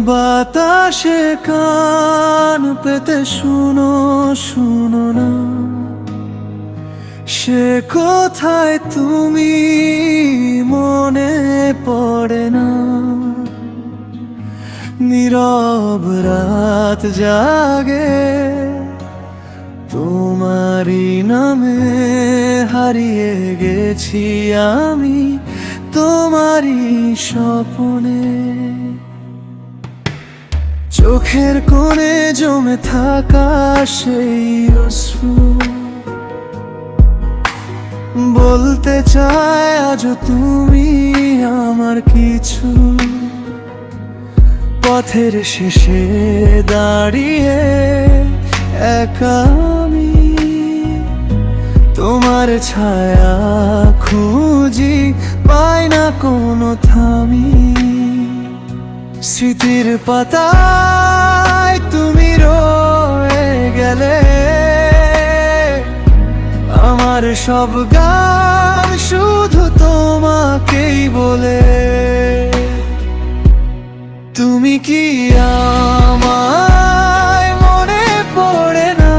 বাতাসে কান পেতে শুনো শুনো না, সে কোথায় তুমি মনে পড়ে না। নীরব রাত জাগে তোমারই নামে, হারিয়ে গেছি আমি তোমারই স্বপ্নে। চোখের কোণে জমে থাকা সেই অশ্রু বলতে চায় আজও তুমি আমার কিছু। পথের শেষে দাঁড়িয়ে একা আমি তোমার ছায়া খুঁজি, পাই না কোনো থামি। স্মৃতির পাতায় তুমি রয়ে গেলে, আমার সব গান শুধু তোমাকেই বলে। তুমি কি আমায় মনে পড়ে না?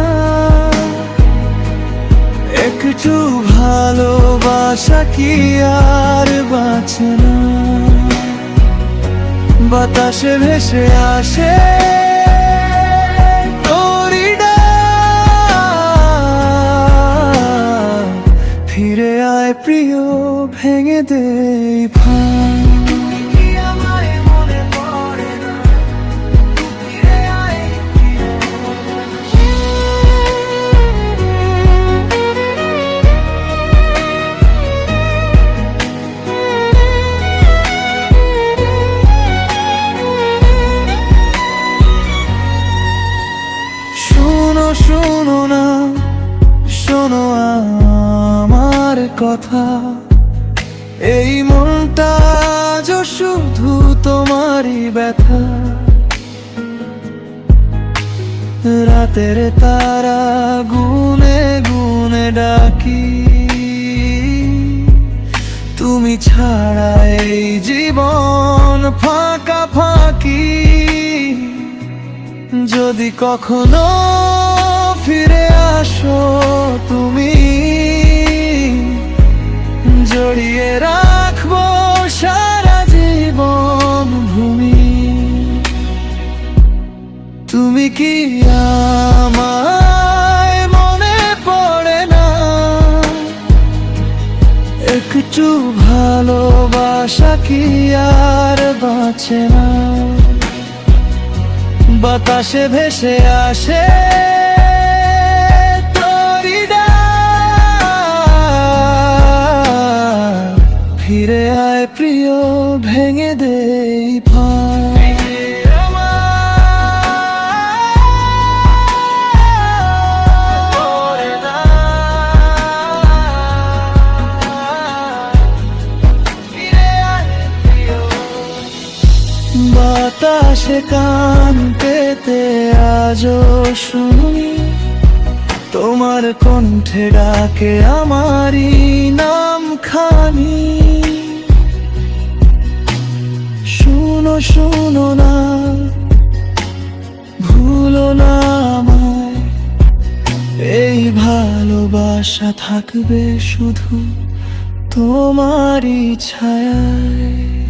একটু ভালোবাসা কি আর বাঁচে না? বাতাসে ভেসে আসে তোরই ডাক, ফিরে আয় প্রিয়, ভেঙে দে ফাঁক। শোনো না, শোনো আমার কথা, এই মনটা যে শুধু তোমারই ব্যথা। রাতের তারা গুনে গুনে ডাকি, তুমি ছাড়া এই জীবন ফাঁকা ফাঁকি। যদি কখনো ফিরে আসো তুমি, জড়িয়ে রাখবো সারা জীবন ভূমি। তুমি কি আমায় মনে পড়ে না? একটু ভালোবাসা কি আর বাঁচে না? বাতাসে ভেসে আসে তোরই ডাক, ফিরে আয় প্রিয়, ভেঙে দে ফাঁক। বাতাসে কান পেতে আজও শুনি তোমার কণ্ঠে ডাকে আমারই নাম খানি। শুনো শুনো না, ভুলো না আমায়, এই ভালোবাসা থাকবে শুধু তোমারই ছায়ায়।